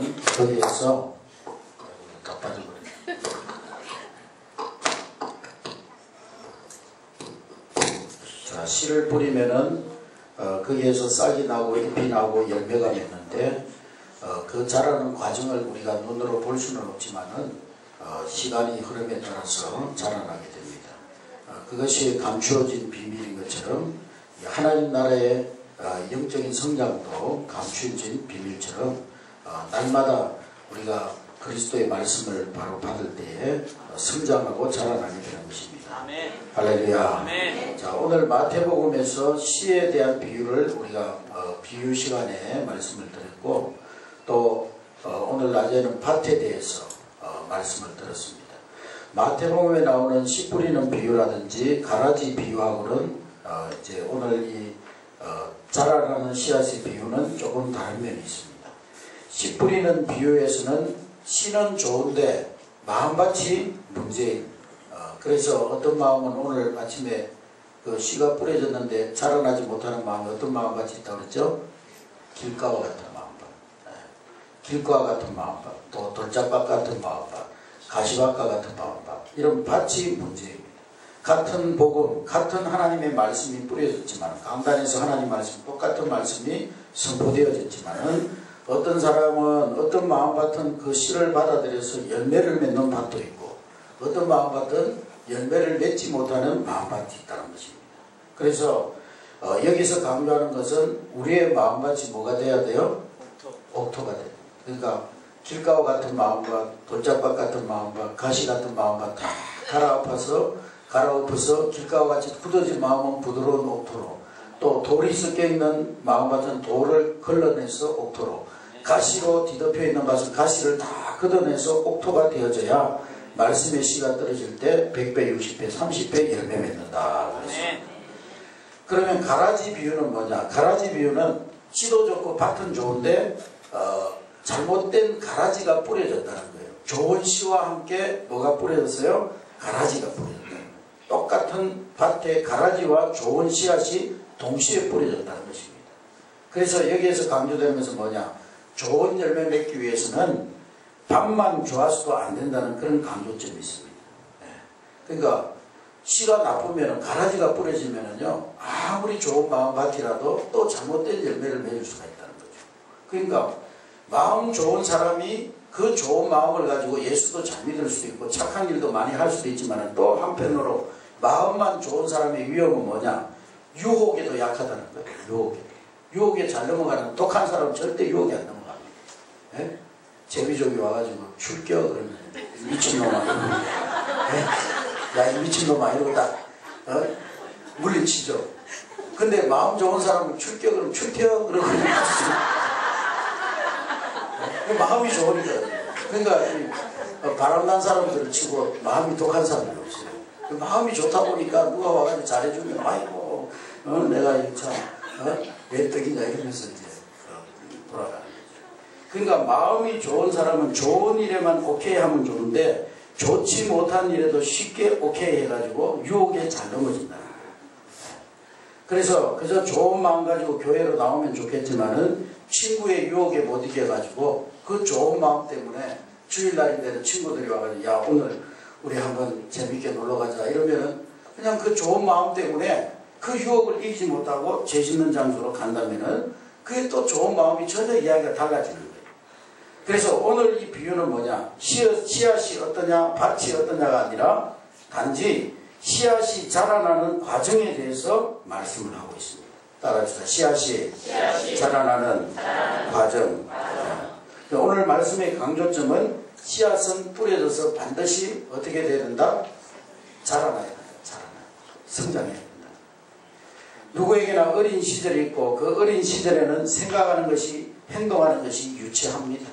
그러면 거기에서 다 빠져버리네. 자, 씨를 뿌리면은 거기에서 싹이 나고 잎이 나고 열매가 맺는데 그 자라는 과정을 우리가 눈으로 볼 수는 없지만은 시간이 흐름에 따라서 자라나게 됩니다. 그것이 감추어진 비밀인 것처럼 하나님 나라의 영적인 성장도 감추어진 비밀처럼 날마다 우리가 그리스도의 말씀을 바로 받을 때에 성장하고 자라나게 되는 것입니다. 아멘. 할렐루야. 아멘. 자, 오늘 마태복음에서 씨에 대한 비유를 우리가 비유 시간에 말씀을 드렸고 또 오늘 낮에는 밭에 대해서 말씀을 들었습니다. 마태복음에 나오는 씨 뿌리는 비유라든지 가라지 비유하고는 이제 오늘 이 자라나는 씨앗의 비유는 조금 다른 면이 있습니다. 씨 뿌리는 비유에서는 씨는 좋은데 마음밭이 문제인. 그래서 어떤 마음은 오늘 아침에 그 씨가 뿌려졌는데 자라나지 못하는 마음이 어떤 마음밭이 있다고 그랬죠? 길가와 같은 마음밭, 길가와 같은 마음밭, 또 돌짝밭 같은 마음밭, 가시밭과 같은 마음밭, 이런 밭이 문제입니다. 같은 복음, 같은 하나님의 말씀이 뿌려졌지만, 강단에서 하나님 말씀, 똑같은 말씀이 선포되어졌지만은 어떤 사람은 어떤 마음밭은 그 씨를 받아들여서 열매를 맺는 밭도 있고 어떤 마음밭은 열매를 맺지 못하는 마음밭이 있다는 것입니다. 그래서 여기서 강조하는 것은 우리의 마음밭이 뭐가 돼야 돼요? 옥토가 돼요. 그러니까 길가와 같은 마음밭, 돌짝밭 같은 마음밭, 가시 같은 마음밭 다 갈아엎어서 길가와 같이 굳어진 마음은 부드러운 옥토로, 또 돌이 섞여있는 마음밭은 돌을 걸러내서 옥토로, 가시로 뒤덮여 있는 밭은 가시를 다 걷어내서 옥토가 되어져야 말씀의 씨가 떨어질 때 100배, 60배, 30배 열매 맺는다. 그러면 가라지 비유는 뭐냐? 가라지 비유는 씨도 좋고 밭은 좋은데 잘못된 가라지가 뿌려졌다는 거예요. 좋은 씨와 함께 뭐가 뿌려졌어요? 가라지가 뿌려졌다는 거예요. 똑같은 밭에 가라지와 좋은 씨앗이 동시에 뿌려졌다는 것입니다. 그래서 여기에서 강조되는 것은 뭐냐? 좋은 열매 맺기 위해서는 밭만 좋아서도 안 된다는 그런 강조점이 있습니다. 그러니까 씨가 나쁘면 가라지가 뿌려지면은요, 아무리 좋은 마음밭이라도 또 잘못된 열매를 맺을 수가 있다는 거죠. 그러니까 마음 좋은 사람이 그 좋은 마음을 가지고 예수도 잘 믿을 수도 있고 착한 일도 많이 할 수도 있지만 또 한편으로 마음만 좋은 사람의 위험은 뭐냐? 유혹에도 약하다는 거예요. 유혹에 잘 넘어가는 독한 사람은 절대 유혹에 안 넘어갑니다. 예? 제비족이 와가지고 출겨 그러면 미친놈아, 야 이 미친놈아 이러고 딱 물리치죠. 근데 마음 좋은 사람은 출겨 그러면 출겨 그러고 마음이 좋으니까. 그러니까 바람난 사람들을 치고 마음이 독한 사람이 없어요. 마음이 좋다 보니까 누가 와가지고 잘해주면 아이고 내가 참 왜 떡이냐 이러면서 이제 돌아가는 거죠. 그러니까 마음이 좋은 사람은 좋은 일에만 오케이 하면 좋은데 좋지 못한 일에도 쉽게 오케이 해가지고 유혹에 잘 넘어진다. 그래서 그저 좋은 마음 가지고 교회로 나오면 좋겠지만은 친구의 유혹에 못 이겨가지고 그 좋은 마음 때문에 주일날인데도 친구들이 와가지고 야 오늘 우리 한번 재밌게 놀러가자 이러면은 그냥 그 좋은 마음 때문에 그 유혹을 이기지 못하고 죄 짓는 장소로 간다면은 그게 또 좋은 마음이 전혀 이야기가 달라지는 거예요. 그래서 오늘 이 비유는 뭐냐? 씨앗이 어떠냐, 밭이 어떠냐가 아니라 단지 씨앗이 자라나는 과정에 대해서 말씀을 하고 있습니다. 따라합시다. 씨앗이 자라나는 과정. 오늘 말씀의 강조점은 씨앗은 뿌려져서 반드시 어떻게 돼야 된다? 자라나야 된다. 성장해야 된다. 누구에게나 어린 시절이 있고 그 어린 시절에는 생각하는 것이, 행동하는 것이 유치합니다.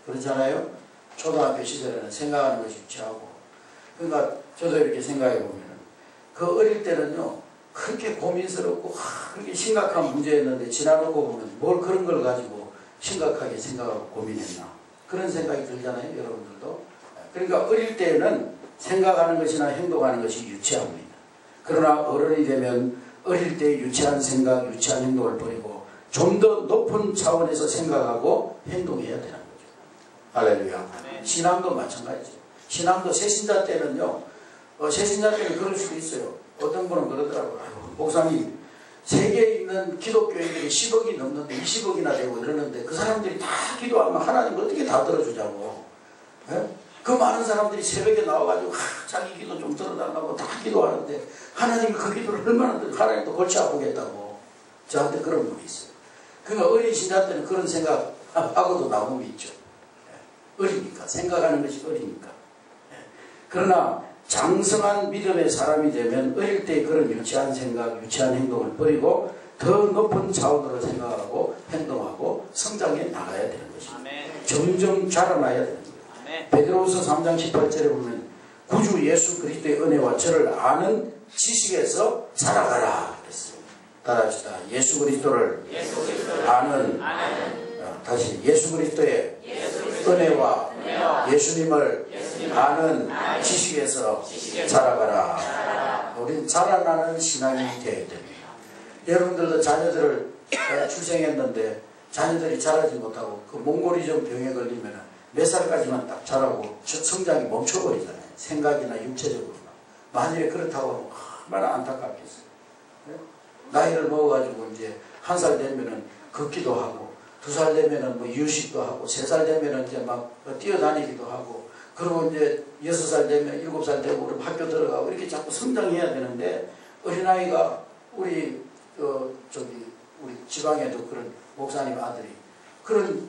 그렇잖아요? 초등학교 시절에는 생각하는 것이 유치하고. 그러니까 저도 이렇게 생각해 보면 그 어릴 때는요 그렇게 고민스럽고 그렇게 심각한 문제였는데 지나놓고 보면 뭘 그런 걸 가지고 심각하게 생각하고 고민했나 그런 생각이 들잖아요, 여러분들도. 그러니까 어릴 때는 생각하는 것이나 행동하는 것이 유치합니다. 그러나 어른이 되면 어릴 때 유치한 생각, 유치한 행동을 버리고 좀 더 높은 차원에서 생각하고 행동해야 되는 거죠. 할렐루야. 신앙도 마찬가지죠. 신앙도 새신자 때는요, 새신자 때는 그럴 수도 있어요. 어떤 분은 그러더라고요. 목사님, 세계에 있는 기독교인들이 10억이 넘는데 20억이나 되고 이러는데 그 사람들이 다 기도하면 하나님 어떻게 다 들어주자고. 예? 그 많은 사람들이 새벽에 나와가지고 자기 기도 좀 들어달라고 다 기도하는데 하나님이 그 기도를 얼마나 하나님도 골치 아프겠다고 저한테 그런 분이 있어요. 그러니까 어린 신자 때는 그런 생각하고도 나옴이 있죠. 어리니까, 생각하는 것이 어리니까. 그러나 장성한 믿음의 사람이 되면 어릴 때 그런 유치한 생각, 유치한 행동을 버리고 더 높은 차원으로 생각하고 행동하고 성장해 나가야 되는 것입니다. 점점 자라나야 되는 거예요. 베드로후서 3장 18절에 보면 구주 예수 그리스도의 은혜와 저를 아는 지식에서 자라가라 그랬어요. 따라합시다. 예수 그리스도를 아는 다시 예수 그리스도의 은혜와 예수님을 아는 지식에서 자라가라. 우리는 자라나는 신앙이 되어야 됩니다. 여러분들도 자녀들을 출생했는데 자녀들이 자라지 못하고 그 몽골이즘 병에 걸리면 몇 살까지만 딱 자라고 성장이 멈춰버리잖아요. 생각이나 육체적으로. 만일에 그렇다고 하면 얼마나 안타깝겠어요. 나이를 먹어가지고 이제 1살 되면은 걷기도 하고 2살 되면은 뭐 유식도 하고 3살 되면은 이제 막 뛰어다니기도 하고 그리고 이제 6살 되면 7살 되고 그럼 학교 들어가고 이렇게 자꾸 성장해야 되는데 어린아이가 우리 우리 지방에도 그런 목사님 아들이 그런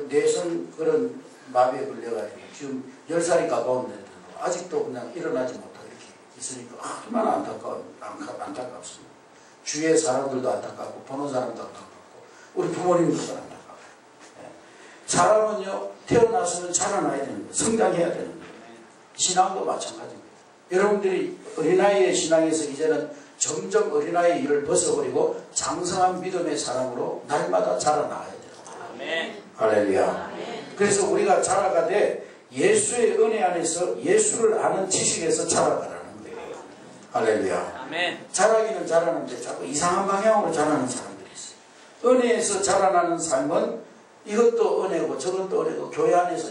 뇌성 그런 마비에 걸려가지고 지금 10살이 가까운데도 아직도 그냥 일어나지 못하고 이렇게 있으니까 얼마나 안타깝습니다. 주위의 사람들도 안타깝고 보는 사람도 안타깝고 우리 부모님들도 안타깝고. 사람은요 태어나서는 자라나야 되는 거예요. 성장해야 되는 거예요. 신앙도 마찬가지입니다. 여러분들이 어린아이의 신앙에서 이제는 점점 어린아이의 일을 벗어버리고 장성한 믿음의 사람으로 날마다 자라나야 돼요. 아멘. 할렐루야. 아멘. 그래서 우리가 자라가되 예수의 은혜 안에서 예수를 아는 지식에서 자라가라는 거예요. 할렐루야. 아멘. 자라기는 자라는데 자꾸 이상한 방향으로 자라는 사람들이 있어요. 은혜에서 자라나는 삶은 이것도 은혜고 저것도 은혜고 교회 안에서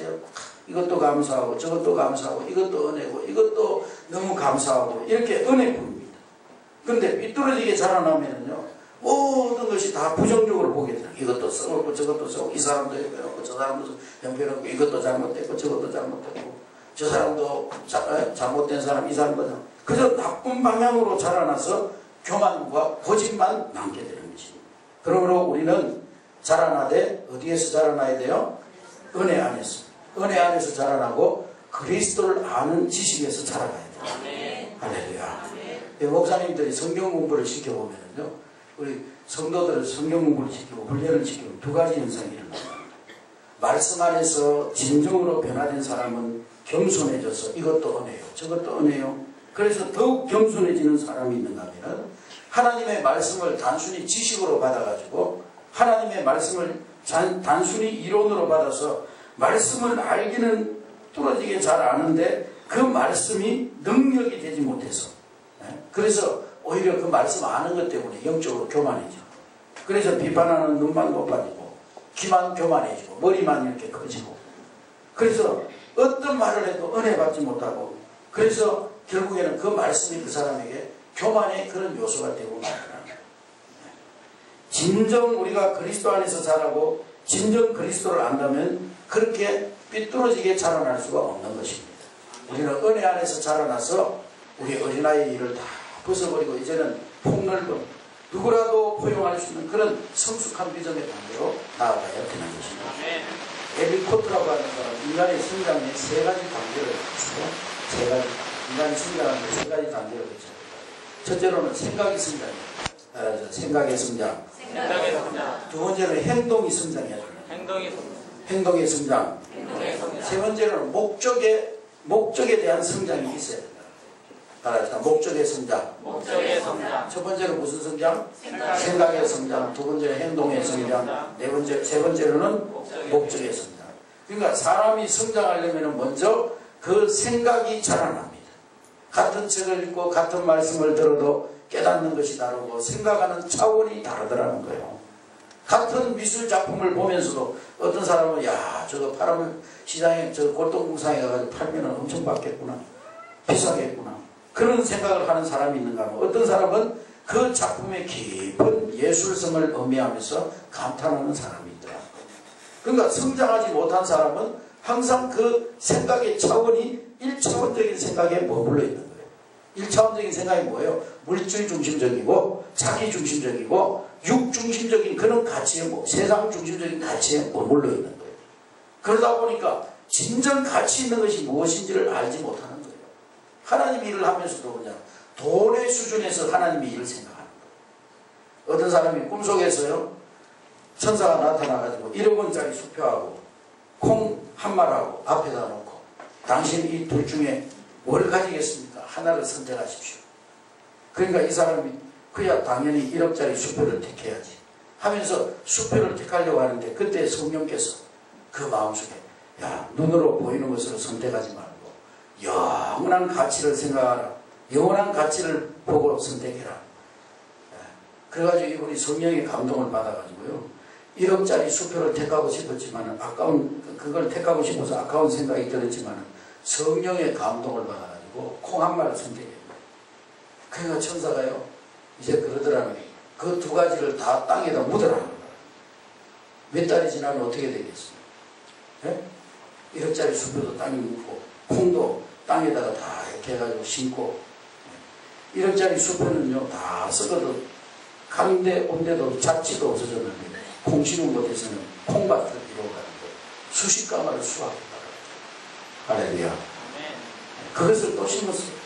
이것도 감사하고 저것도 감사하고 이것도 은혜고 이것도 너무 감사하고 이렇게 은혜뿐입니다. 그런데 삐뚤어지게 자라나면요 모든 것이 다 부정적으로 보게 돼요. 이것도 썩었고 저것도 썩고 이 사람도 형편없고 저 사람도 형편없고 이것도 잘못됐고 저것도 잘못됐고 저 사람도 잘못된 사람 이 사람도 그저 나쁜 방향으로 자라나서 교만과 고집만 남게 되는 것입니다. 그러므로 우리는 자라나되 어디에서 자라나야 돼요? 은혜 안에서. 은혜 안에서 자라나고 그리스도를 아는 지식에서 자라가야 돼요. 할렐루야. 목사님들이 성경 공부를 시켜보면요 우리 성도들을 성경 공부를 시키고 훈련을 시키고 두 가지 현상이 일어납니다. 말씀 안에서 진정으로 변화된 사람은 겸손해져서 이것도 은혜요 저것도 은혜요. 그래서 더욱 겸손해지는 사람이 있는가 하면 하나님의 말씀을 단순히 지식으로 받아가지고 하나님의 말씀을 단순히 이론으로 받아서 말씀을 알기는 뚫어지게 잘 아는데 그 말씀이 능력이 되지 못해서 그래서 오히려 그 말씀 아는 것 때문에 영적으로 교만해져. 그래서 비판하는 눈만 높아지고 귀만 교만해지고 머리만 이렇게 커지고 그래서 어떤 말을 해도 은혜 받지 못하고 그래서 결국에는 그 말씀이 그 사람에게 교만의 그런 요소가 되고 말더라. 진정 우리가 그리스도 안에서 자라고 진정 그리스도를 안다면 그렇게 삐뚤어지게 자라날 수가 없는 것입니다. 우리는 은혜 안에서 자라나서 우리 어린아이의 일을 다 벗어버리고 이제는 폭넓은 누구라도 포용할 수 있는 그런 성숙한 믿음의 단계로 나아가야 되는 것입니다. 에리 코트라고 하는 사람은 인간의 성장의 세 가지 단계를 거쳐요. 인간이 성장하는 세 가지 단계를 거쳐요. 첫째로는 생각이 성장이에요. 생각의 성장. 두 번째는 행동이 성장해야 돼요. 행동의 성장. 세 번째로는 목적에 대한 성장이 있어야 된다. 따라합시다. 목적의 성장. 첫 번째는 무슨 성장? 생각의 성장. 두 번째는 행동의 성장. 세 번째로는 목적의 성장. 그러니까 사람이 성장하려면 먼저 그 생각이 자라납니다. 같은 책을 읽고 같은 말씀을 들어도 깨닫는 것이 다르고 생각하는 차원이 다르더라는 거예요. 같은 미술 작품을 보면서도 어떤 사람은 야 저거 팔으면 시장에 저 골동공상에 가가지고 팔면 엄청 받겠구나, 비싸겠구나, 그런 생각을 하는 사람이 있는가 하면 어떤 사람은 그 작품의 깊은 예술성을 의미하면서 감탄하는 사람이 있더라. 그러니까 성장하지 못한 사람은 항상 그 생각의 차원이 1차원적인 생각에 머물러 있는 거예요. 1차원적인 생각이 뭐예요? 물질 중심적이고 자기 중심적이고 육 중심적인 그런 가치에 세상 중심적인 가치에 머물러 있는 거예요. 그러다 보니까 진정 가치 있는 것이 무엇인지를 알지 못하는 거예요. 하나님 일을 하면서도 그냥 돈의 수준에서 하나님의 일을 생각하는 거예요. 어떤 사람이 꿈속에서요 천사가 나타나가지고 1억 원짜리 수표하고 콩 한 마리하고 앞에다 놓고 당신 이 둘 중에 뭘 가지겠습니까? 하나를 선택하십시오. 그러니까 이 사람이 그야 당연히 1억짜리 수표를 택해야지 하면서 수표를 택하려고 하는데 그때 성령께서 그 마음속에 야 눈으로 보이는 것으로 선택하지 말고 영원한 가치를 생각하라. 영원한 가치를 보고 선택해라. 그래가지고 이분이 성령의 감동을 받아가지고요 1억짜리 수표를 택하고 싶었지만 그걸 택하고 싶어서 아까운 생각이 들었지만 성령의 감동을 받아가지고 콩 한 마리를 선택했어요. 그러니까 천사가요 이제 그러더라고요. 그 두 가지를 다 땅에다 묻어라. 몇 달이 지나면 어떻게 되겠어요? 네? 1억짜리 수표도 땅에 묻고 콩도 땅에다가 다 이렇게 해가지고 심고 1억짜리 수표는요 다 썩어도 가는데 온데도 잡지도 없어졌는데 콩 심은 곳에서는 콩밭을 이루어가는 거예요. 수십 가마를 수확했다. 할렐루야. 그것을 또 심었어요.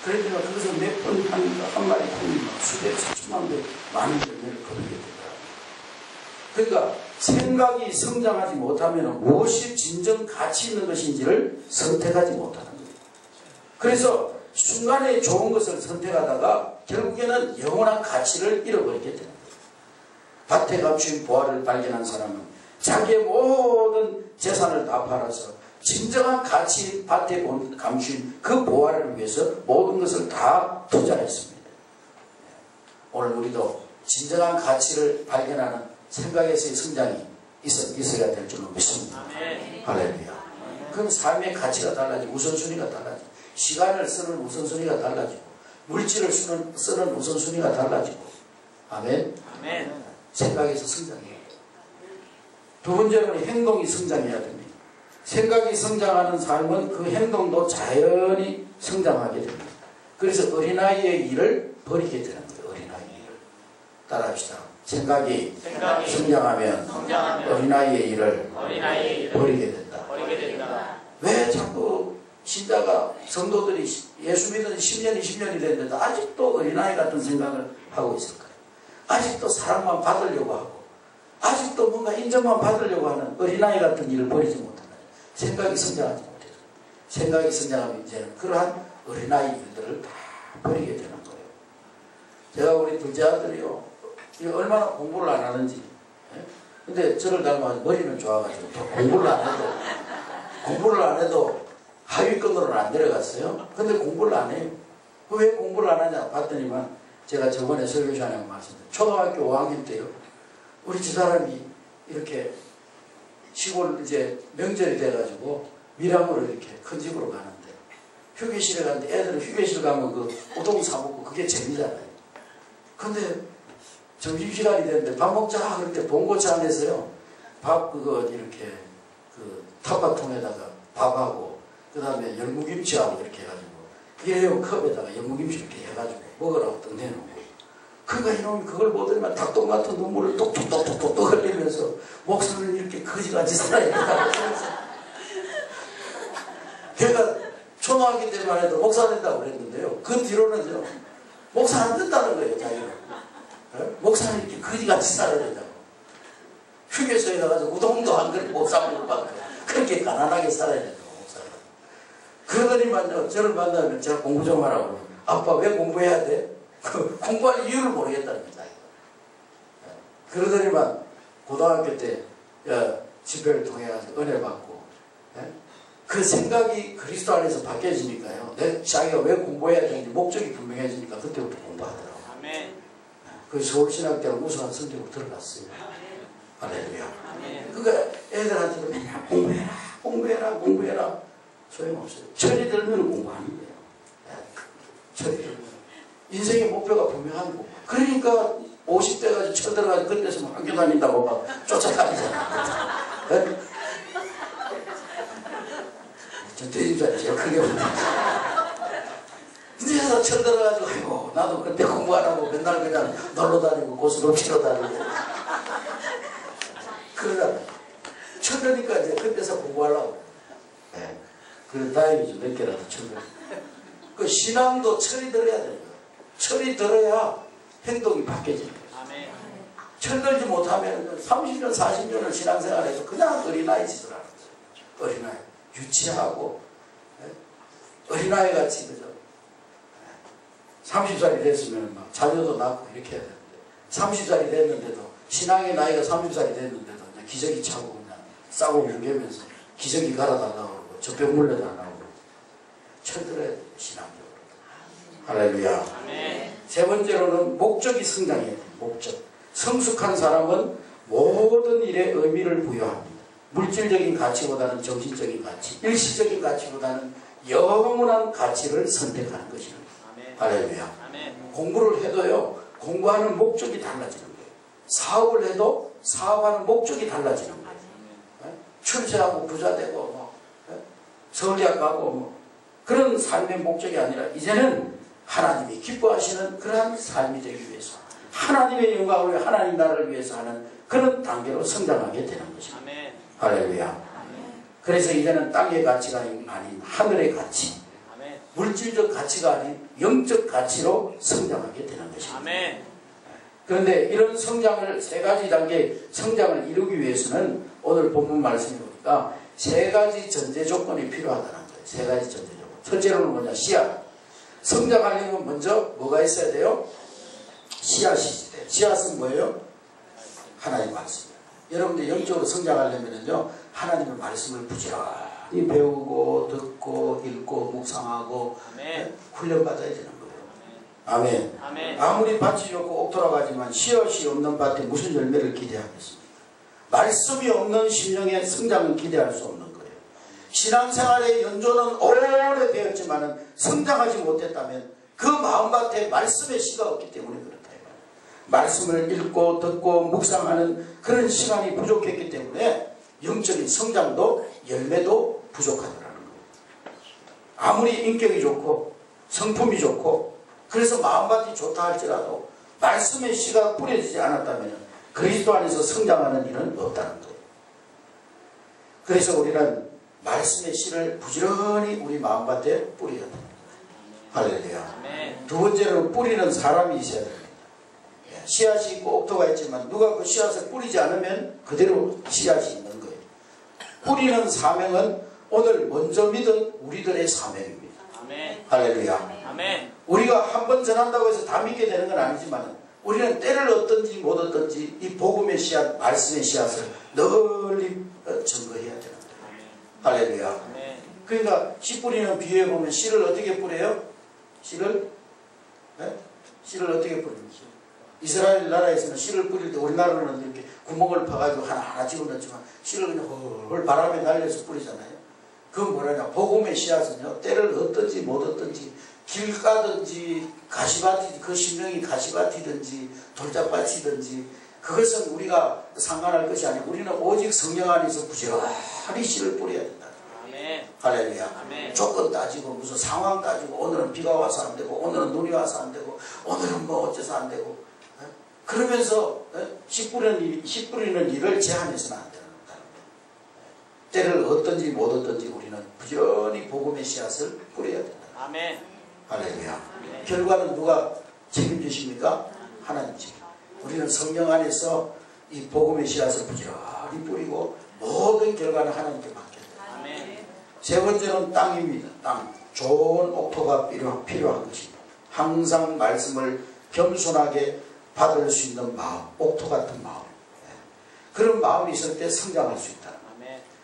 그러니까 그것을 몇 번 하니까 한 마리 콩이 수백 수천만 배 많은 열매를 거두게 되더라고요. 그러니까 생각이 성장하지 못하면 무엇이 진정 가치 있는 것인지를 선택하지 못하는 거예요. 그래서 순간에 좋은 것을 선택하다가 결국에는 영원한 가치를 잃어버리게 되는 거예요. 밭에 감춘 보화를 발견한 사람은 자기의 모든 재산을 다 팔아서 진정한 가치 밭에 감춘 그 보화를 위해서 모든 것을 다 투자했습니다. 오늘 우리도 진정한 가치를 발견하는 생각에서의 성장이 있어야 될 줄로 믿습니다. 할렐루야. 그럼 삶의 가치가 달라지고 우선순위가 달라지고 시간을 쓰는 우선순위가 달라지고 물질을 쓰는 우선순위가 달라지고 아멘. 아멘. 생각에서 성장해요. 두 번째로는 행동이 성장해야 됩니다. 생각이 성장하는 삶은 그 행동도 자연히 성장하게 됩니다. 그래서 어린아이의 일을 버리게 되는 거예요. 어린아이의 일을. 따라합시다. 생각이 성장하면 어린아이의 일을 버리게 된다. 왜 자꾸 신자가 성도들이 예수 믿은 10년, 20년이 됐는데 아직도 어린아이 같은 생각을 하고 있을까요? 아직도 사랑만 받으려고 하고 아직도 뭔가 인정만 받으려고 하는 어린아이 같은 일을 버리지 못한다. 생각이 성장하지 못해서 생각이 성장하면 이제는 그러한 어린아이 일들을 다 버리게 되는 거예요. 제가 우리 둘째 아들이요 얼마나 공부를 안 하는지 근데 저를 닮아서 머리는 좋아가지고 공부를 안 해도 하위권으로는 안 내려갔어요. 근데 공부를 안 해요. 왜 공부를 안 하냐 봤더니만 제가 저번에 설교 시간에 말씀드렸죠. 초등학교 5학년 때요. 우리 집사람이 이렇게 시골 이제 명절이 돼가지고 밀양으로 이렇게 큰 집으로 가는데 휴게실에 가는데 애들은 휴게실 가면 그 우동 사 먹고 그게 재미잖아요. 근데 점심시간이 됐는데 밥 먹자 그럴 때 봉고차 안에서요. 밥 그거 이렇게 그 텃밭통에다가 밥하고 그 다음에 열무김치하고 이렇게 해가지고 일회용 컵에다가 열무김치 이렇게 해가지고 먹으라고 딱 내놓고 그러니까 이놈이 그걸 보더니만 닭똥 같은 눈물을 똑똑똑똑똑 흘리면서 목사는 이렇게 거지같이 살아야 걔가 초등학교 때만 해도 목사 된다고 그랬는데요. 그 뒤로는요 목사 안 된다는 거예요. 자기는 목사는 이렇게 거지같이 살아야 된다고. 휴게소에 가서 우동도 한 그릇 못 사 먹을 만큼 그렇게 가난하게 살아야 된다고 목사는. 그러더니만요 저를 만나면 제가 공부 좀 하라고 그러면 아빠 왜 공부해야 돼? 공부할 이유를 모르겠다는 거죠. 그러더니만 고등학교 때 집회를 통해 은혜 받고 그 생각이 그리스도 안에서 바뀌어지니까요. 자기가 왜 공부해야 되는지 목적이 분명해지니까 그때부터 공부하더라고요. 아멘. 그 서울신학대학 우수한 성적으로 들어갔어요. 할렐루야. 그러니까 애들한테도 맨날 공부해라, 공부해라, 공부해라. 소용없어요. 철이 들면 공부하는 거예요. 철이 들면. 인생의 목표가 분명한 거. 그러니까 50대까지 쳐들어가지고 그때서 막 학교 다닌다고 막 쫓아다니잖아. 네? 저 대집사님 제일 크게 그래서 쳐들어가지고 아이고 나도 그때 공부 안 하고 맨날 그냥 놀러 다니고 고스톱 치러 다니고 그러다 쳐드니까 이제 그때서 공부하려고. 네. 그래 다행이죠. 몇 개라도 쳐들어. 그 신앙도 철이 들어야 되는 거예요. 철이 들어야 행동이 바뀌어지는 거예요. 철들지 못하면 30년, 40년을 신앙생활해서 그냥 어린아이 짓을 하는 거예요. 어린아이. 유치하고, 어린아이 같이, 그죠? 30살이 됐으면 막 자녀도 낳고 이렇게 해야 되는데, 30살이 됐는데도, 신앙의 나이가 30살이 됐는데도, 그냥 기저귀 차고 그냥 싸고 뭉개면서 기저귀 갈아달라고 그러고, 젖병 물려달라고 그러고, 철들어야 돼요, 신앙적으로. 할렐루야. 세 번째로는 목적이 성장해야 돼요. 목적. 성숙한 사람은 모든 일에 의미를 부여합니다. 물질적인 가치보다는 정신적인 가치, 일시적인 가치보다는 영원한 가치를 선택하는 것입니다. 할렐루야. 공부를 해도요, 공부하는 목적이 달라지는 거예요. 사업을 해도 사업하는 목적이 달라지는 거예요. 출세하고 부자되고 뭐, 서울대학 가고 뭐, 그런 삶의 목적이 아니라 이제는 하나님이 기뻐하시는 그러한 삶이 되기 위해서 하나님의 영광을 위해 하나님 나라를 위해서 하는 그런 단계로 성장하게 되는 것입니다. 아멘. 할렐루야. 아멘. 그래서 이제는 땅의 가치가 아닌 하늘의 가치, 아멘. 물질적 가치가 아닌 영적 가치로 성장하게 되는 것입니다. 아멘. 그런데 이런 성장을 세 가지 단계 성장을 이루기 위해서는 오늘 본문 말씀해 보니까 세 가지 전제 조건이 필요하다는 거예요. 세 가지 전제 조건. 첫째로는 뭐냐? 씨앗. 성장하려면 먼저 뭐가 있어야 돼요? 씨앗이 있어야 돼요. 씨앗은 뭐예요? 하나님 말씀이에요. 여러분들 영적으로 성장하려면요, 하나님의 말씀을 부지런히 배우고 듣고 읽고 묵상하고 훈련받아야 되는 거예요. 아멘. 아멘. 아무리 밭이 좋고 옥토라가지만 씨앗이 없는 밭에 무슨 열매를 기대하겠습니까? 말씀이 없는 심령의 성장은 기대할 수 없는 거예요. 신앙생활의 연조는 오래되었지만 성장하지 못했다면 그 마음밭에 말씀의 씨가 없기 때문에 그렇다. 말씀을 읽고 듣고 묵상하는 그런 시간이 부족했기 때문에 영적인 성장도 열매도 부족하더라는 거예요. 아무리 인격이 좋고 성품이 좋고 그래서 마음밭이 좋다 할지라도 말씀의 씨가 뿌려지지 않았다면 그리스도 안에서 성장하는 일은 없다는 거예요. 그래서 우리는 말씀의 씨를 부지런히 우리 마음밭에 뿌려야 됩니다. 할렐루야. 두 번째로 뿌리는 사람이 있어야 됩니다. 씨앗이 있고 옥토가 있지만 누가 그 씨앗을 뿌리지 않으면 그대로 씨앗이 있는 거예요. 뿌리는 사명은 오늘 먼저 믿은 우리들의 사명입니다. 아멘. 할렐루야. 아멘. 우리가 한 번 전한다고 해서 다 믿게 되는 건 아니지만 우리는 때를 얻든지 못 얻든지 이 복음의 씨앗, 말씀의 씨앗을 널리 증거해야 되는 거예요. 할렐루야. 아멘. 그러니까 씨 뿌리는 비유에 보면 씨를 어떻게 뿌려요? 씨를 어떻게 뿌립니까? 이스라엘 나라에서는 씨를 뿌릴 때 우리나라는 이렇게 구멍을 파가지고 하나하나 집어넣지만 씨를 그냥 헐 바람에 날려서 뿌리잖아요. 그건 뭐라냐? 복음의 씨앗은요, 때를 얻든지 못 얻든지 길 가든지 가시밭이 그 심령이 가시밭이든지 돌짝밭이든지 그것은 우리가 상관할 것이 아니고 우리는 오직 성령 안에서 부지런히 씨를 뿌려야 된다. 아멘. 할렐루야. 아멘. 조건 따지고 무슨 상황 따지고 오늘은 비가 와서 안 되고 오늘은 눈이 와서 안 되고 오늘은 뭐 어째서 안 되고 그러면서 씨 뿌리는 일을 제한해서는 안 되는 거예요. 때를 얻든지 못 얻든지 우리는 부지런히 복음의 씨앗을 뿌려야 된다. 아멘. 할렐루야. 아멘. 결과는 누가 책임지십니까? 하나님 책임. 우리는 성령 안에서 이 복음의 씨앗을 부지런히 뿌리고 모든 결과는 하나님께 맡겨야 돼요. 아멘. 세 번째는 땅입니다. 땅. 좋은 옥토가 필요한 것입니다. 항상 말씀을 겸손하게 받을 수 있는 마음, 옥토 같은 마음. 그런 마음이 있을 때 성장할 수 있다.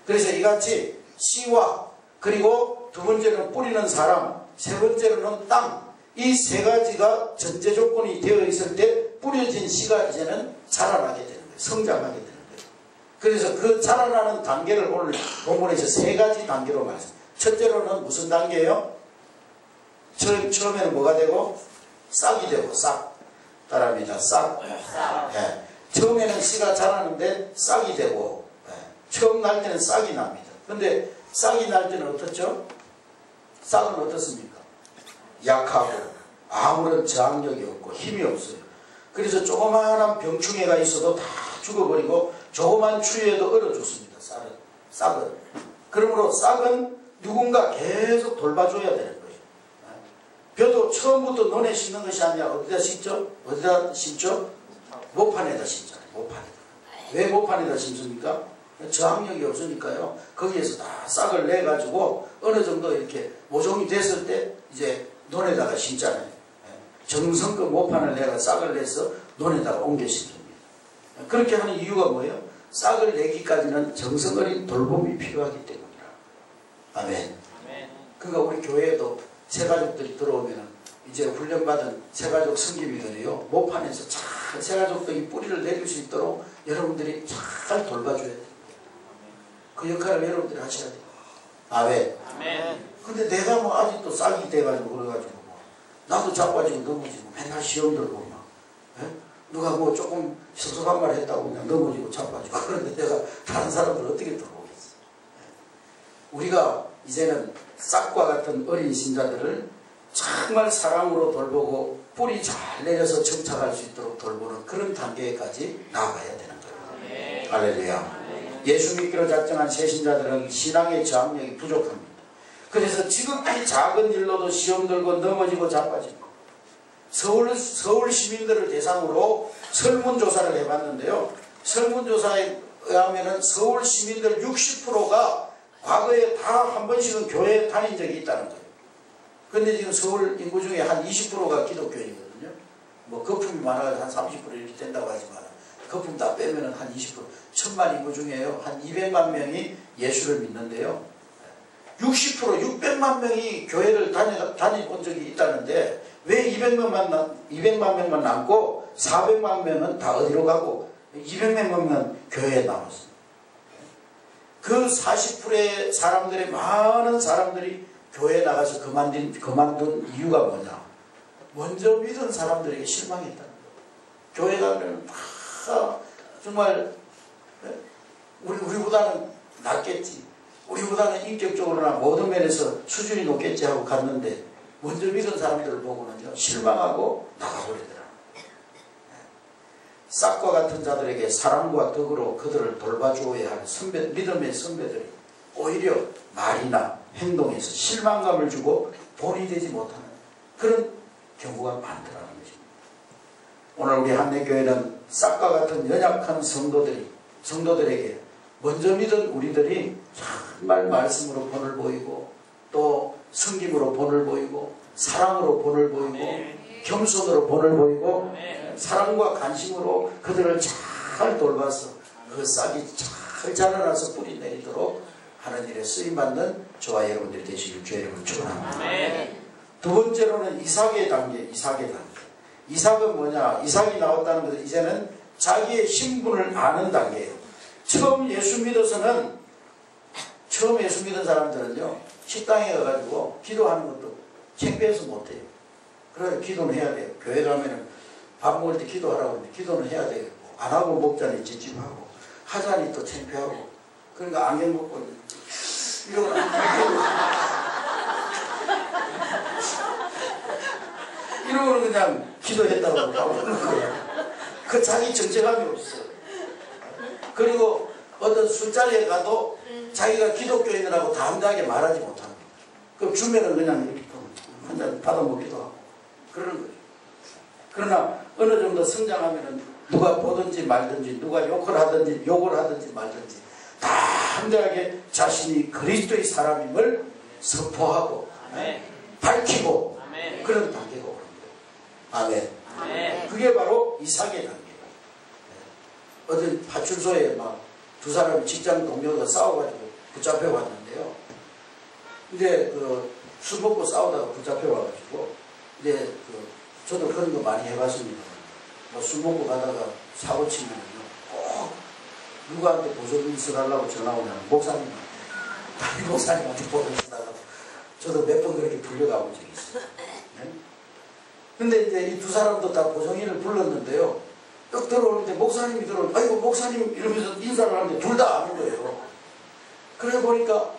그래서 이같이 씨와 그리고 두 번째는 뿌리는 사람, 세 번째로는 땅, 이 세 가지가 전제 조건이 되어 있을 때 뿌려진 씨가 이제는 자라나게 되는 거예요. 성장하게 되는 거예요. 그래서 그 자라나는 단계를 오늘 본문에서 세 가지 단계로 말씀. 첫째로는 무슨 단계예요? 처음에는 뭐가 되고? 싹이 되고, 싹. 따라합니다. 싹. 예. 처음에는 씨가 자라는데 싹이 되고, 예. 처음 날 때는 싹이 납니다. 근데 싹이 날 때는 어떻죠? 싹은 어떻습니까? 약하고 아무런 저항력이 없고 힘이 없어요. 그래서 조그마한 병충해가 있어도 다 죽어버리고 조그만 추위에도 얼어 죽습니다. 싹은. 그러므로 싹은 누군가 계속 돌봐줘야 되는 거예요. 벼도 처음부터 논에 심는 것이 아니라 어디다 심죠? 어디다 심죠? 모판에다 심잖아요. 모판에다. 왜 모판에다 심습니까? 저항력이 없으니까요. 거기에서 다 싹을 내가지고 어느 정도 이렇게 모종이 됐을 때 이제 논에다가 심잖아요. 정성껏 모판을 내가 싹을 내서 논에다가 옮겨 심습니다. 그렇게 하는 이유가 뭐예요? 싹을 내기까지는 정성 어린 돌봄이 필요하기 때문이라. 아멘. 그러니까 우리 교회에도 새가족들이 들어오면 이제 훈련받은 새가족 성기미들이요. 모판에서 잘 새가족들이 뿌리를 내릴 수 있도록 여러분들이 잘 돌봐줘야 돼요. 그 역할을 여러분들이 하셔야 돼요. 아멘. 근데 내가 뭐 아직도 싹이 돼가지고 그래가지고 뭐 나도 자빠지고 넘어지고 맨날 시험 들고 막 누가 뭐 조금 섭섭한 말 했다고 그냥 넘어지고 자빠지고 그런데 내가 다른 사람들 어떻게 들어오겠어. 우리가 이제는 싹과 같은 어린 신자들을 정말 사랑으로 돌보고 뿌리 잘 내려서 정착할 수 있도록 돌보는 그런 단계까지 나아가야 되는 거예요. 할렐루야. 예수 믿기로 작정한 새신자들은 신앙의 저항력이 부족합니다. 그래서 지극히 작은 일로도 시험 들고 넘어지고 자빠지고 서울 시민들을 대상으로 설문조사를 해봤는데요. 설문조사에 의하면 서울 시민들 60%가 과거에 다 한 번씩은 교회에 다닌 적이 있다는 거예요. 근데 지금 서울 인구 중에 한 20%가 기독교인이거든요. 뭐 거품이 많아서 한 30% 이렇게 된다고 하지만 거품 다 빼면 한 20%. 1000만 인구 중에요. 한 200만 명이 예수를 믿는데요. 60% 600만 명이 교회를 다녀본 적이 있다는데 왜 200만 명만 남고 400만 명은 다 어디로 가고 200만 명은 교회에 남았습니다. 그 40%의 사람들의 많은 사람들이 교회에 나가서 그만둔 이유가 뭐냐? 먼저 믿은 사람들에게 실망했다는 거예요. 교회 가면 정말 우리보다는 낫겠지. 우리보다는 인격적으로나 모든 면에서 수준이 높겠지 하고 갔는데 먼저 믿은 사람들을 보고는요 실망하고 나가버리더라. 싹과 같은 자들에게 사랑과 덕으로 그들을 돌봐주어야 할 믿음의 선배들이 오히려 말이나 행동에서 실망감을 주고 본이 되지 못하는 그런 경우가 많더라는 것입니다. 오늘 우리 한내교회는 싹과 같은 연약한 성도들에게 먼저 믿은 우리들이 정말 말씀으로 본을 보이고 또 섬김으로 본을 보이고 사랑으로 본을 보이고 겸손으로 본을 보이고 사랑과 관심으로 그들을 잘 돌봐서 그 싹이 잘 자라나서 뿌리 내리도록 하는 일에 쓰임받는 저와 여러분들이 되시길 주의 이름으로 축원합니다. 두 번째로는 이삭의 단계. 이삭은 뭐냐? 이삭이 나왔다는 것은 이제는 자기의 신분을 아는 단계예요. 처음 예수 믿은 사람들은요 식당에 가가지고 기도하는 것도 창피해서 못해요. 그래서 기도는 해야 돼요. 교회 가면은 밥 먹을 때 기도하라고 하는데 기도는 해야 되고 안 하고 먹자니 찝찝하고 하자니 또 창피하고 그러니까 안경 벗고 이러고 이러고는 그냥 기도했다고 하고 그러는 거예요. 그 자기 정체감이 없어요. 그리고 어떤 술자리에 가도 자기가 기독교인이라고 담대하게 말하지 못합니다. 그럼 주면은 그냥 이렇게 한 잔 받아먹기도 하고 그러는 거죠. 그러나 어느 정도 성장하면은 누가 보든지 말든지 누가 욕을 하든지 말든지 담대하게 자신이 그리스도의 사람임을 선포하고 밝히고 그런 단계가 오는 거예요. 아멘. 그게 바로 이삭의 단계예요. 어떤 파출소에 막 두 사람이 직장 동료가 싸워가지고 붙잡혀 왔는데요. 근데 술 먹고 싸우다가 붙잡혀 와가지고 근데 저도 그런 거 많이 해봤습니다. 뭐 술 먹고 가다가 사고 치면요, 꼭 누구한테 보조인술 하려고 전화 오면 목사님한테, 담임 목사님한테 보조인술 하려고 저도 몇 번 그렇게 불려가본 적이 있어요. 네? 근데 이제 이 두 사람도 다 보정인을 불렀는데요. 딱 들어오는데 목사님이 들어오는데 아이고 목사님 이러면서 인사를 하는데 둘 다 아는 거예요. 그래 보니까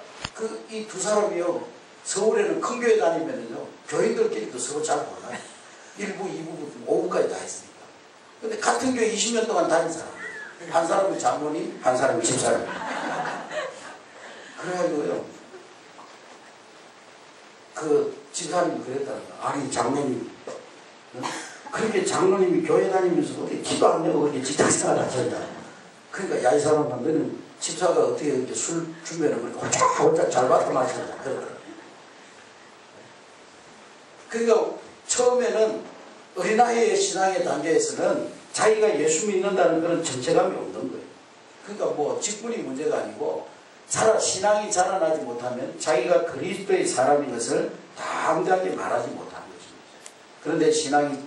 이 두 사람이요, 서울에는 큰 교회 다니면은요, 교인들끼리도 서로 잘 몰라요. 1부, 2부, 5부까지 다 했으니까. 근데 같은 교회 20년 동안 다닌 사람들. 한 사람이 장로님, 한 사람이 집사님. 그래가지고요, 집사님이 그랬다는 거야. 아니, 장로님. 그렇게 장로님이 교회 다니면서 어떻게 기도 안 내고 그렇게 직장생활 하셨다. 그러니까 야, 이 사람아, 너는 집사가 어떻게 이렇게 술 주면은 그렇게 홀짝홀짝 잘 받아 마신다. 그러더라고요. 그러니까 처음에는 어린아이의 신앙의 단계에서는 자기가 예수 믿는다는 그런 정체감이 없는 거예요. 그러니까 뭐 직분이 문제가 아니고 신앙이 자라나지 못하면 자기가 그리스도의 사람인 것을 담대하게 말하지 못하는 것입니다. 그런데 신앙이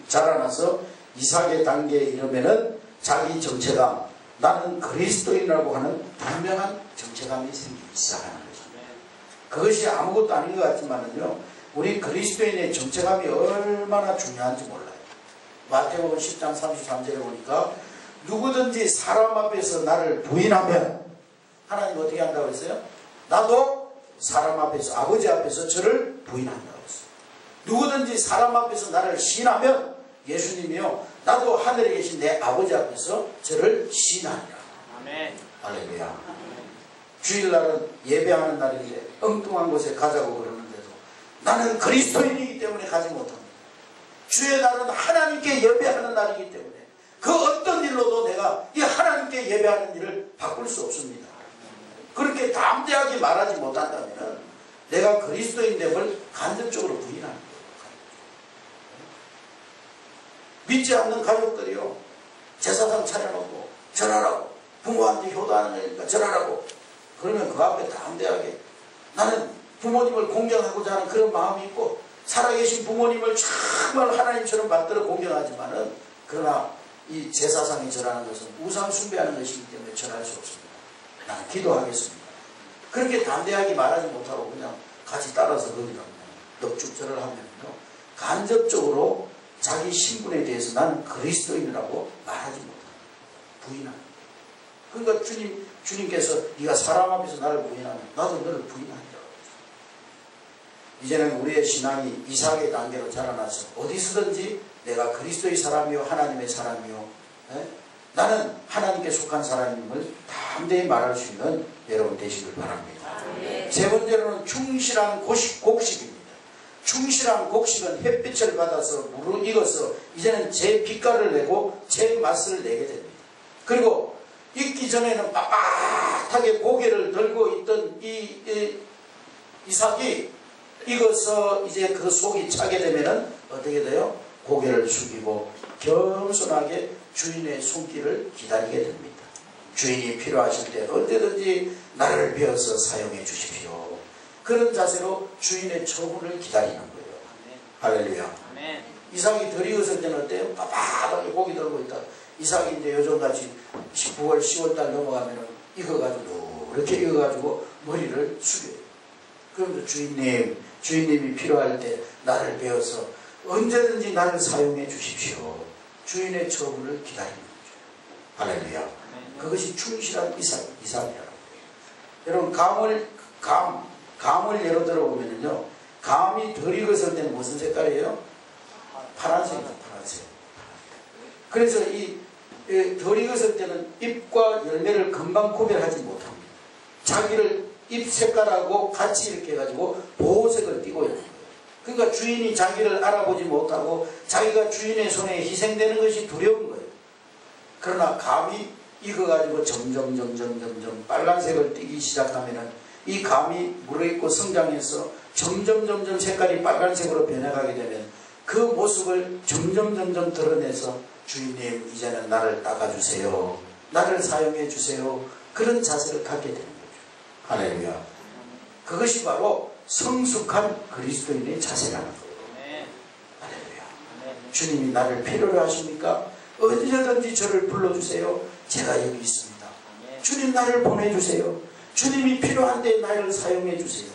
자라나서 이삭의 단계에 이르면은 자기 정체감, 나는 그리스도인이라고 하는 분명한 정체감이 생기기 시작하는 것입니다. 그것이 아무것도 아닌 것 같지만은요, 우리 그리스도인의 정체감이 얼마나 중요한지 몰라요. 마태복음 10장 33절에 보니까 누구든지 사람 앞에서 나를 부인하면, 하나님 어떻게 한다고 했어요? 나도 사람 앞에서, 아버지 앞에서 저를 부인한다고 했어요. 누구든지 사람 앞에서 나를 시인하면, 예수님이요, 나도 하늘에 계신 내 아버지 앞에서 저를 시인하리라. 아멘. 할렐루야. 주일날은 예배하는 날인데 엉뚱한 곳에 가자고 그러는데도 나는 그리스도인이기 때문에 가지 못합니다. 주의 날은 하나님께 예배하는 날이기 때문에 그 어떤 일로도 내가 이 하나님께 예배하는 일을 바꿀 수 없습니다. 그렇게 담대하게 말하지 못한다면 내가 그리스도인됨을 간접적으로 부인하는 거예요. 믿지 않는 가족들이요, 제사상 차려놓고 절하라고, 부모한테 효도하는 거니까 절하라고, 그러면 그 앞에 담대하게 나는 부모님을 공경하고자 하는 그런 마음이 있고 살아계신 부모님을 정말 하나님처럼 받들어 공경하지만은, 그러나 이 제사상이 절하는 것은 우상 숭배하는 것이기 때문에 절할 수 없습니다. 나는 기도하겠습니다. 그렇게 담대하게 말하지 못하고 그냥 같이 따라서 거기다 그냥 넉죽절을 하면요, 간접적으로 자기 신분에 대해서 나는 그리스도인이라고 말하지 못합니다. 부인합니다. 그러니까 주님께서 네가 사람 앞에서 나를 부인하면 나도 너를 부인하리라고. 이제는 우리의 신앙이 이삭의 단계로 자라나서 어디서든지 내가 그리스도의 사람이요 하나님의 사람이요, 나는 하나님께 속한 사람임을 담대히 말할 수 있는 여러분 되시길 바랍니다. 세 번째로는 충실한 곡식입니다. 충실한 곡식은 햇빛을 받아서 물을 익어서 이제는 제 빛깔을 내고 제 맛을 내게 됩니다. 그리고 익기 전에는 빳빳하게 고개를 들고 있던 이삭이 익어서 이제 그 속이 차게 되면은 어떻게 돼요? 고개를 숙이고 겸손하게 주인의 손길을 기다리게 됩니다. 주인이 필요하실 때 언제든지 나를 베어서 사용해 주십시오. 그런 자세로 주인의 처분을 기다리는 거예요. 할렐루야. 이삭이 덜 익었을 때는 어때요? 빳빳하게 고기 들고 있다. 이삭이 이제 요즘같이 9월, 10월달 넘어가면 익어가지고, 이렇게 익어가지고 머리를 숙여요. 그러면서 주인님이 필요할 때 나를 베어서 언제든지 나를 사용해 주십시오. 주인의 처분을 기다리는 거죠. 할렐루야. 그것이 충실한 이삭이라고. 여러분, 감을 예로 들어보면요, 감이 덜 익었을 때는 무슨 색깔이에요? 파란색이죠, 파란색. 그래서 덜 익었을 때는 잎과 열매를 금방 구별하지 못합니다. 자기를 잎 색깔하고 같이 이렇게 해가지고 보호색을 띠고 있는 거예요. 그러니까 주인이 자기를 알아보지 못하고 자기가 주인의 손에 희생되는 것이 두려운 거예요. 그러나 감이 익어가지고 점점 빨간색을 띠기 시작하면은 이 감이 물에 있고 성장해서 점점 색깔이 빨간색으로 변해가게 되면 그 모습을 점점 드러내서 주인님 이제는 나를 닦아주세요. 나를 사용해 주세요. 그런 자세를 갖게 되는 거죠. 할렐루야. 그것이 바로 성숙한 그리스도인의 자세라는 거예요. 주님이 나를 필요로 하십니까? 언제든지 저를 불러주세요. 제가 여기 있습니다. 주님 나를 보내주세요. 주님이 필요한데 나를 사용해주세요.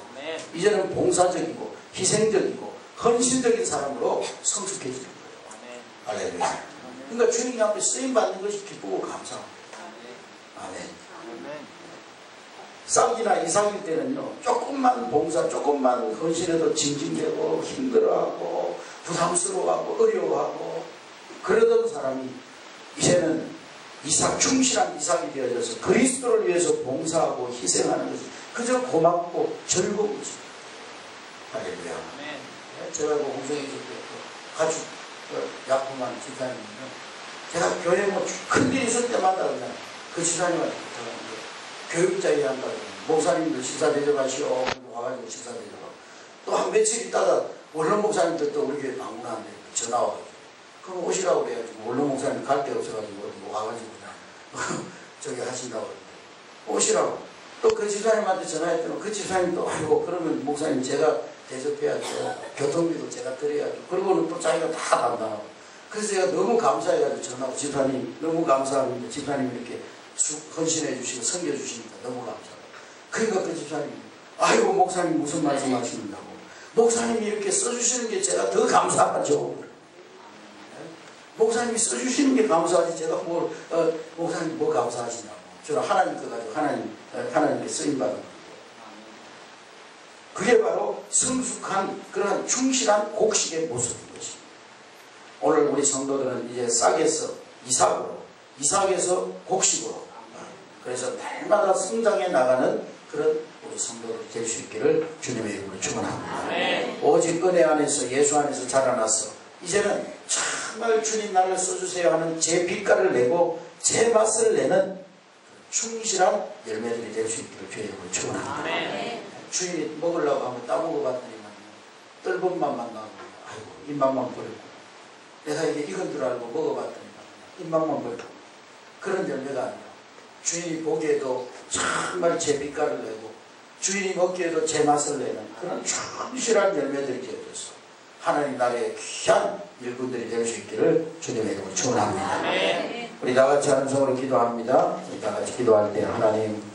이제는 봉사적이고 희생적이고 헌신적인 사람으로 성숙해지는 거예요. 할렐루야. 그러니까 주님 앞에 쓰임받는 것이 기쁘고 감사합니다. 아멘. 쌍기나 이삭일 때는요, 조금만 봉사, 조금만 헌신해도 징징대고 힘들어하고 부담스러워하고 어려워하고 그러던 사람이 이제는 이삭, 충실한 이삭이 되어져서 그리스도를 위해서 봉사하고 희생하는 것이 그저 고맙고 즐거운 것입니다. 할렐루야. 제가 홍성에 있을 때 가축 약품하는 집사님은요, 제가 교회 뭐 큰일 있을 때마다 그냥 그 집사님한테 교육자에 한다고 목사님들 식사 대접하시오 와가지고 식사 대접하고 또 한 며칠 있다가 원로 목사님들 또 우리 교회 방문하는데 전화 와가지고 그럼 오시라고 그래가지고 원로 목사님 갈 데 없어가지고 와가지고 그냥 저기 하신다고 그러는데 오시라고 또 그 집사님한테 전화했더니 그 집사님도 아이고 그러면 목사님 제가 대접해야죠. 교통비도 제가 드려야죠. 그러고는 또 자기가 다 담당하고 그래서 제가 너무 감사해가지고 전화하고 집사님 너무 감사합니다. 집사님이 이렇게 헌신해 주시고 섬겨 주시니까 너무 감사합니다. 그러니까 그 집사님이 아이고 목사님 무슨 말씀 하시는다고 목사님이 이렇게 써주시는 게 제가 더 감사하죠. 목사님이 써주시는 게 감사하지 제가 목사님 뭐 감사하시냐고 저는 하나님 거 가지고 하나님께 쓰임받은 거예요. 그게 바로 성숙한 그러한 충실한 곡식의 모습인 것입니다. 오늘 우리 성도들은 이제 싹에서 이삭으로 이삭에서 곡식으로 그래서 날마다 성장해 나가는 그런 우리 성도들이 될 수 있기를 주님의 이름으로 축원합니다. 오직 은혜 안에서 예수 안에서 자라나서 이제는 정말 주님 나를 써주세요 하는 제 빛깔을 내고 제 맛을 내는 충실한 열매들이 될 수 있기를 주의 이름으로 축원합니다. 주인이 먹으려고 하면 따먹어봤더니만 뜰번만 만나고 아이고 입맛만 버리고 내가 이게 익은 줄 알고 먹어봤더니만 입맛만 버리고 그런 열매가 아니라 주인이 보기에도 정말 제 빛깔을 내고 주인이 먹기에도 제 맛을 내는 그런 충실한 열매들이 되어져서 하나님 나라의 귀한 일꾼들이 될 수 있기를 주님의 이름으로 축원합니다. 우리 다같이 한 성으로 기도합니다. 우리 다같이 기도할 때 하나님